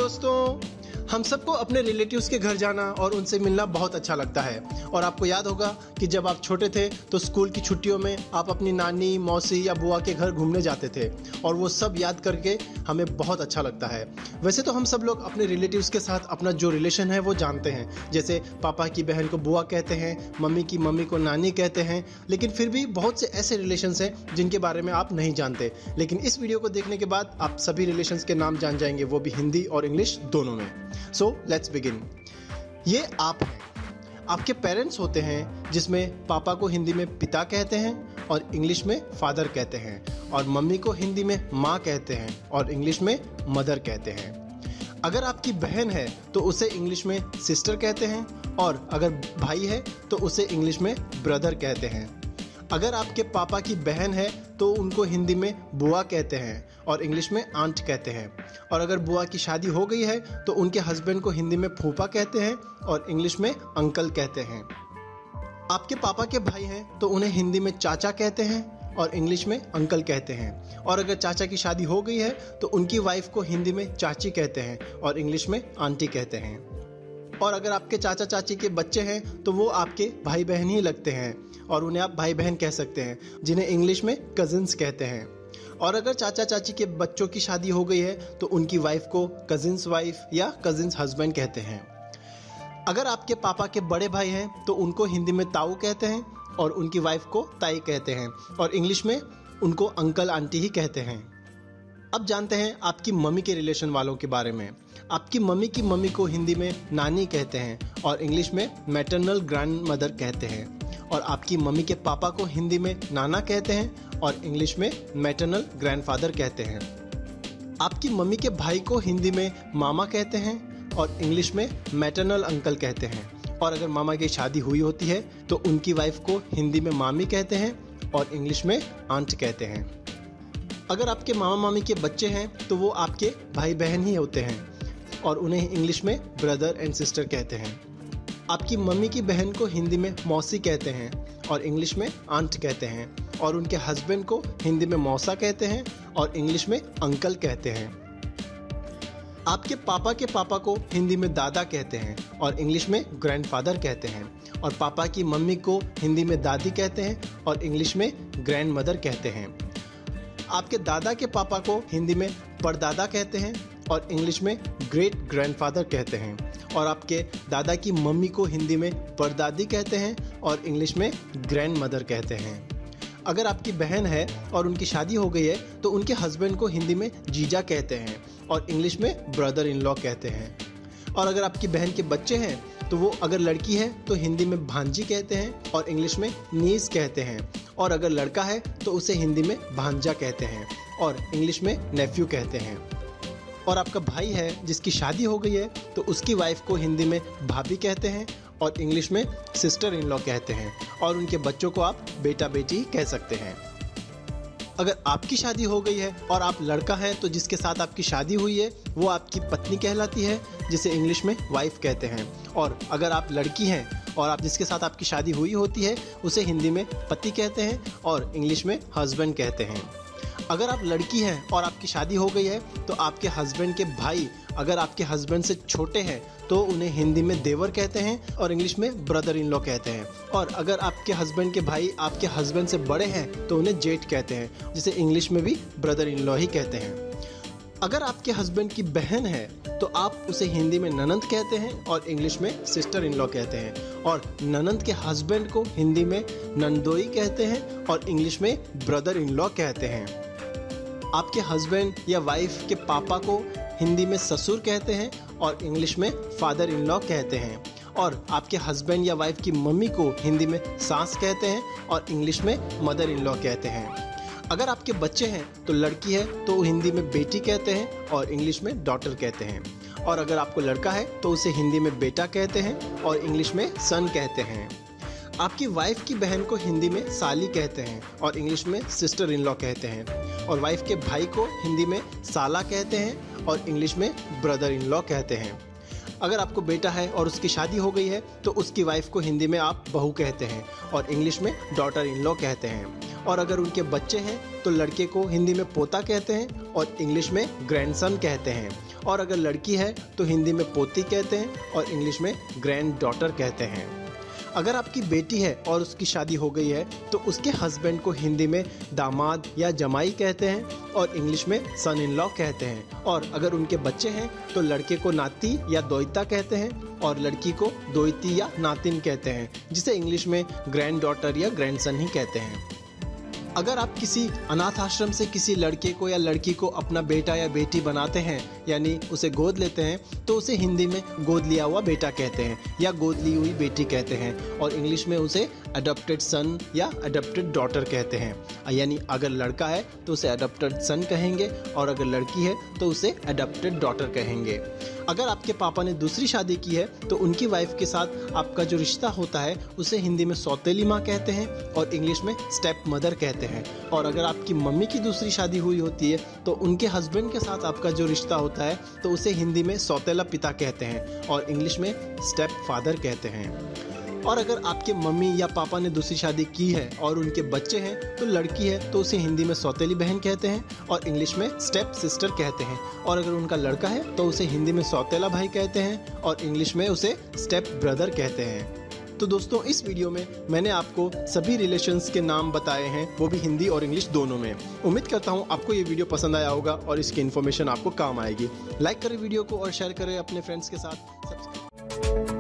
दोस्तों, हम सबको अपने रिलेटिव्स के घर जाना और उनसे मिलना बहुत अच्छा लगता है। और आपको याद होगा कि जब आप छोटे थे तो स्कूल की छुट्टियों में आप अपनी नानी, मौसी या बुआ के घर घूमने जाते थे और वो सब याद करके हमें बहुत अच्छा लगता है। वैसे तो हम सब लोग अपने रिलेटिव्स के साथ अपना जो रिलेशन है वो जानते हैं, जैसे पापा की बहन को बुआ कहते हैं, मम्मी की मम्मी को नानी कहते हैं, लेकिन फिर भी बहुत से ऐसे रिलेशंस हैं जिनके बारे में आप नहीं जानते। लेकिन इस वीडियो को देखने के बाद आप सभी रिलेशंस के नाम जान जाएंगे, वो भी हिंदी और इंग्लिश दोनों में। So let's begin. ये आप हैं, आपके पेरेंट्स होते हैं जिसमें पापा को हिंदी में पिता कहते हैं और इंग्लिश में फादर कहते हैं, और मम्मी को हिंदी में माँ कहते हैं और इंग्लिश में मदर कहते हैं। अगर आपकी बहन है तो उसे इंग्लिश में सिस्टर कहते हैं, और अगर भाई है तो उसे इंग्लिश में ब्रदर कहते हैं। अगर आपके पापा की बहन है तो उनको हिंदी में बुआ कहते हैं और इंग्लिश में आंट कहते हैं, और अगर बुआ की शादी हो गई है तो उनके हस्बैंड को हिंदी में फूफा कहते हैं और इंग्लिश में अंकल कहते हैं। आपके पापा के भाई हैं तो उन्हें हिंदी में चाचा कहते हैं और इंग्लिश में अंकल कहते हैं, और अगर चाचा की शादी हो गई है तो उनकी वाइफ को हिंदी में चाची कहते हैं और इंग्लिश में आंटी कहते हैं। और अगर आपके चाचा चाची के बच्चे हैं तो वो आपके भाई बहन ही लगते हैं और उन्हें आप भाई बहन कह सकते हैं, जिन्हें इंग्लिश में कजिन्स कहते हैं। और अगर चाचा चाची के बच्चों की शादी हो गई है तो उनकी वाइफ को कजिन्स वाइफ या कजिन्स हस्बैंड कहते हैं। अगर आपके पापा के बड़े भाई हैं तो उनको हिंदी में ताऊ कहते हैं और उनकी वाइफ को ताई कहते हैं, और इंग्लिश में उनको अंकल आंटी ही कहते हैं। अब जानते हैं आपकी मम्मी के रिलेशन वालों के बारे में। आपकी मम्मी की मम्मी को हिंदी में नानी कहते हैं और इंग्लिश में मैटरनल ग्रैंड मदर कहते हैं, और आपकी मम्मी के पापा को हिंदी में नाना कहते हैं और इंग्लिश में मैटरनल ग्रैंडफादर कहते हैं। आपकी मम्मी के भाई को हिंदी में मामा कहते हैं और इंग्लिश में मैटरनल अंकल कहते हैं, और अगर मामा की शादी हुई होती है तो उनकी वाइफ को हिंदी में मामी कहते हैं और इंग्लिश में आंट कहते हैं। अगर आपके मामा मामी के बच्चे हैं तो वो आपके भाई बहन ही होते हैं और उन्हें इंग्लिश में ब्रदर एंड सिस्टर कहते हैं। आपकी मम्मी की बहन को हिंदी में मौसी कहते हैं और इंग्लिश में आंट कहते हैं, और उनके हस्बैंड को हिंदी में मौसा कहते हैं और इंग्लिश में अंकल कहते हैं। आपके पापा के पापा को हिंदी में दादा कहते हैं और इंग्लिश में ग्रैंडफादर कहते हैं, और पापा की मम्मी को हिंदी में दादी कहते हैं और इंग्लिश में ग्रैंड मदर कहते हैं। आपके दादा के पापा को हिंदी में परदादा कहते हैं और इंग्लिश में ग्रेट ग्रैंडफादर कहते हैं, और आपके दादा की मम्मी को हिंदी में परदादी कहते हैं और इंग्लिश में ग्रैंड मदर कहते हैं। अगर आपकी बहन है और उनकी शादी हो गई है तो उनके हस्बैंड को हिंदी में जीजा कहते हैं और इंग्लिश में ब्रदर इन लॉ कहते हैं। और अगर आपकी बहन के बच्चे हैं तो वो अगर लड़की है तो हिंदी में भांजी कहते हैं और इंग्लिश में नीस कहते हैं, और अगर लड़का है तो उसे हिंदी में भांजा कहते हैं और इंग्लिश में नेफ्यू कहते हैं। और आपका भाई है जिसकी शादी हो गई है तो उसकी वाइफ को हिंदी में भाभी कहते हैं और इंग्लिश में सिस्टर इन लॉ कहते हैं, और उनके बच्चों को आप बेटा बेटी कह सकते हैं। अगर आपकी शादी हो गई है और आप लड़का हैं तो जिसके साथ आपकी शादी हुई है वो आपकी पत्नी कहलाती है, जिसे इंग्लिश में वाइफ कहते हैं। और अगर आप लड़की हैं और आप जिसके साथ आपकी शादी हुई होती है उसे हिंदी में पति कहते हैं और इंग्लिश में हस्बैंड कहते हैं। अगर आप लड़की हैं और आपकी शादी हो गई है तो आपके हस्बैंड के भाई अगर आपके हस्बैंड से छोटे हैं तो उन्हें हिंदी में देवर कहते हैं और इंग्लिश में ब्रदर इन लॉ कहते हैं, और अगर आपके हस्बैंड के भाई आपके हस्बैंड से बड़े हैं तो उन्हें जेठ कहते हैं, जिसे इंग्लिश में भी ब्रदर इन लॉ ही कहते हैं। अगर आपके हस्बैंड की बहन है तो आप उसे हिंदी में ननंद कहते हैं और इंग्लिश में सिस्टर इन लॉ कहते हैं, और ननंद के हस्बैंड को हिंदी में नंदोई कहते हैं और इंग्लिश में ब्रदर इन लॉ कहते हैं। आपके हस्बैंड या वाइफ के पापा को हिंदी में ससुर कहते हैं और इंग्लिश में फादर इन लॉ कहते हैं, और आपके हस्बैंड या वाइफ की मम्मी को हिंदी में सास कहते हैं और इंग्लिश में मदर इन लॉ कहते हैं। अगर आपके बच्चे हैं तो लड़की है तो हिंदी में बेटी कहते हैं और इंग्लिश में डॉटर कहते हैं, और अगर आपको लड़का है तो उसे हिंदी में बेटा कहते हैं और इंग्लिश में सन कहते हैं। आपकी वाइफ की बहन को हिंदी में साली कहते हैं और इंग्लिश में सिस्टर इन लॉ कहते हैं, और वाइफ के भाई को हिंदी में साला कहते हैं और इंग्लिश में ब्रदर इन लॉ कहते हैं। अगर आपको बेटा है और उसकी शादी हो गई है तो उसकी वाइफ को हिंदी में आप बहू कहते हैं और इंग्लिश में डॉटर इन लॉ कहते हैं, और अगर उनके बच्चे हैं तो लड़के को हिंदी में पोता कहते हैं और इंग्लिश में ग्रैंडसन कहते हैं, और अगर लड़की है तो हिंदी में पोती कहते हैं और इंग्लिश में ग्रैंड डॉटर कहते हैं। अगर आपकी बेटी है और उसकी शादी हो गई है तो उसके हस्बैंड को हिंदी में दामाद या जमाई कहते हैं और इंग्लिश में सन इन लॉ कहते हैं। और अगर उनके बच्चे हैं तो लड़के को नाती या दोइता कहते हैं और लड़की को दोइती या नातिन कहते हैं, जिसे इंग्लिश में ग्रैंड डॉटर या ग्रैंड सन ही कहते हैं। अगर आप किसी अनाथ आश्रम से किसी लड़के को या लड़की को अपना बेटा या बेटी बनाते हैं, यानी उसे गोद लेते हैं, तो उसे हिंदी में गोद लिया हुआ बेटा कहते हैं या गोद ली हुई बेटी कहते हैं और इंग्लिश में उसे अडॉप्टेड सन या अडॉप्टेड डॉटर कहते हैं। यानी अगर लड़का है तो उसे अडॉप्टेड सन कहेंगे और अगर लड़की है तो उसे अडॉप्टेड डॉटर कहेंगे। अगर आपके पापा ने दूसरी शादी की है तो उनकी वाइफ के साथ आपका जो रिश्ता होता है उसे हिंदी में सौतेली माँ कहते हैं और इंग्लिश में स्टेप मदर कहते हैं। और अगर आपकी मम्मी की दूसरी शादी हुई होती है तो उनके हस्बैंड के साथ आपका जो रिश्ता होता है तो उसे हिंदी में सौतेला पिता कहते हैं और इंग्लिश में स्टेप फादर कहते हैं। और अगर आपके मम्मी या पापा ने दूसरी शादी की है और उनके बच्चे हैं तो लड़की है तो उसे हिंदी में सौतेली बहन कहते हैं और इंग्लिश में स्टेप सिस्टर कहते हैं। और अगर उनका लड़का है तो उसे हिंदी में सौतेला भाई कहते हैं और इंग्लिश में उसे स्टेप ब्रदर कहते हैं। तो दोस्तों, इस वीडियो में मैंने आपको सभी रिलेशंस के नाम बताए हैं, वो भी हिंदी और इंग्लिश दोनों में। उम्मीद करता हूँ आपको ये वीडियो पसंद आया होगा और इसकी इन्फॉर्मेशन आपको काम आएगी। लाइक करें वीडियो को और शेयर करें अपने फ्रेंड्स के साथ। सब्सक्राइब